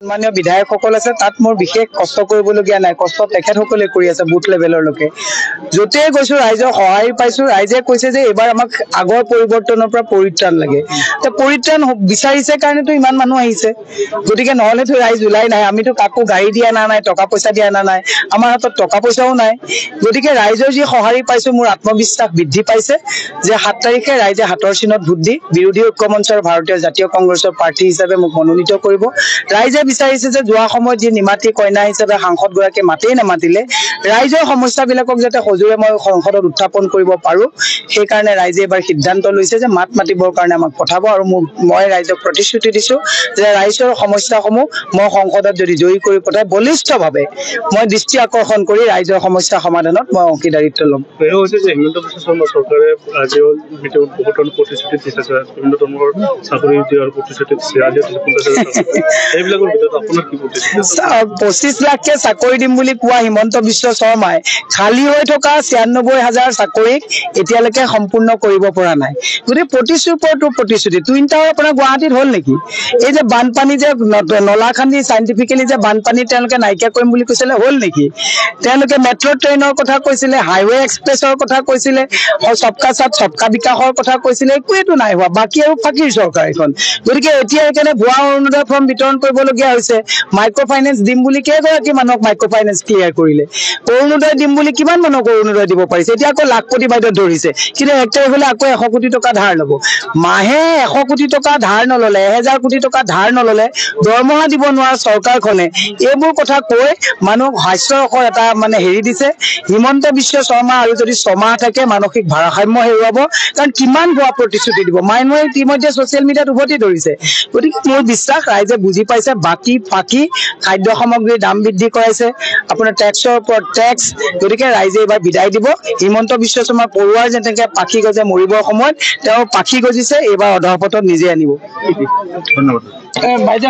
মাননীয় বিধায়কসকল আছে তাত মোৰ বিশেষ কষ্ট কৰিবলগীয়া নাই, কষ্ট তেখেতসকলে কৰি আছে বুথ লেভেললৈকে। য'তে গৈছো ৰাইজৰ সহায় পাইছো, ৰাইজে কৈছে যে এইবাৰ আমাক আগৰ পৰিৱৰ্তনৰ পৰা পৰিত্ৰাণ লাগে। পৰিত্ৰাণ বিচাৰিছে কাৰণেতো ইমান মানুহ আহিছে, গতিকে নহলেতো ৰাইজ ওলাই নাই। আমিতো কাকো গাড়ী দিয়া অনা নাই, টকা পইচা দিয়া অনা নাই, আমাৰ হাতত টকা পইচাও নাই। গতিকে ৰাইজৰ যি সঁহাৰি পাইছো মোৰ আত্মবিশ্বাস বৃদ্ধি পাইছে যে 7 তাৰিখে ৰাইজে হাতৰ চিনত ভোট দি বিৰোধী ঐক্য মঞ্চৰ ভাৰতীয় জাতীয় কংগ্ৰেছৰ প্ৰাৰ্থী হিচাপে মোক মনোনীত কৰিব। ৰাইজে বিচাৰিছে যে যোৱা সময়ত যি নিমাতী কন্যা হিচাপে সাংসদ গৰাকীয়ে মাতেই নামাতিলে, ৰাইজৰ সমস্যাবিলাকক যাতে সজোৰে মই সংসদত উত্থাপন কৰিব পাৰো, সেইকাৰণে ৰাইজে এবাৰ সিদ্ধান্ত লৈছে যে মাত মাতিবৰ কাৰণে আমাক পঠাব। আৰু মই ৰাইজক প্ৰতিশ্ৰুতি দিছো যে ৰাইজৰ সমস্যাসমূহ মই সংসদত যদি জয়ী কৰি পঠাই বলিষ্ঠভাৱে মই দৃষ্টি আকৰ্ষণ কৰি ৰাইজৰ সমস্যা সমাধানত মই অংশীদাৰিত্ব ল'ম। হিমন্ত বিশ্ব শৰ্মা চৰকাৰে আজিও বহুতো প্ৰতিশ্ৰুতি দিছে, বিভিন্ন ধৰণৰ চাকৰি দিয়াৰ প্ৰতিশ্ৰুতি দিছে। এইবিলাকৰ ভিতৰত আপোনাৰ কি প্ৰতিশ্ৰুতি? 25 লাখকে চাকৰি দিম বুলি কোৱা হিমন্ত বিশ্ব শৰ্মাই খালী হৈ থকা 96,000 চাকৰিক এতিয়ালৈকে সম্পূৰ্ণ কৰিব পৰা নাই। গতিকে প্ৰতিশ্ৰুতি টুইন টাৱাৰ আপোনাৰ গুৱাহাটীত হ'ল নেকি? এই যে বানপানী যে নলা খান্দি চাইণ্টিফিকেলি যে বানপানী তেওঁলোকে নাইকিয়া কৰিম বুলি কৈছিলে, হ'ল নেকি? তেওঁলোকে মেট্ৰ' ট্ৰেইনৰ কথা কৈছিলে, হাইৱে এক্সপ্ৰেছৰ কথা কৈছিলে, সবকা সাথ সবকা বিকাশৰ কথা কৈছিলে, একোৱেতো নাই হোৱা। বাকী আৰু ফাঁকিৰ চৰকাৰ এখন। গতিকে এতিয়া সেইকাৰণে ভুৱা অৰুণোদয় ফৰ্ম বিতৰণ কৰিবলগীয়া হৈছে। মাইক্ৰ' ফাইনেন্স দিম বুলি কেইগৰাকী মানুহক মাইক্ৰ' ফাইনেন্স ক্লিয়াৰ কৰিলে? অৰুণোদয় দিম বুলি কিমান মানুহক অৰুণোদয় দিব পাৰিছে? এতিয়া আকৌ লাখ কোটি বাইদেউ ধৰিছে, কিন্তু 1 তাৰিখ হলে আকৌ 100 কোটি টকা ধাৰ ল'ব। মাহে 100 কোটি টকা ধাৰ নললে, 1000 কোটি টকা ধাৰ নললে দৰমহা দিব নোৱাৰা চৰকাৰখনে এইবোৰ কথা কৈ মানুহক হাস্যৰসৰ এটা হেৰি দিছে। হিমন্ত বিশ্ব শৰ্মা আৰু যদি 6 মাহ থাকে মানসিক ভাৰসাম্য হেৰুৱাব। কাৰণ কিমান ভুৱা প্ৰতিশ্ৰুতি দিব, মানুহে ইতিমধ্যে ছচিয়েল মিডিয়াত উভতি ধৰিছে। গতিকে মোৰ বিশ্বাস ৰাইজে বুজি পাইছে বাকী ফাঁকি, খাদ্য সামগ্ৰীৰ দাম বৃদ্ধি কৰাইছে, আপোনাৰ টেক্সৰ ওপৰত টেক্স। গতিকে ৰাইজে এইবাৰ বিদায় দিব। হিমন্ত বিশ্ব শৰ্মা পৰুৱাৰ যেনেকে পাখি গজে মৰিবৰ সময়ত তেওঁ পাখি গজিছে, এইবাৰ অধঃপতন নিজে আনিব। ধন্যবাদ।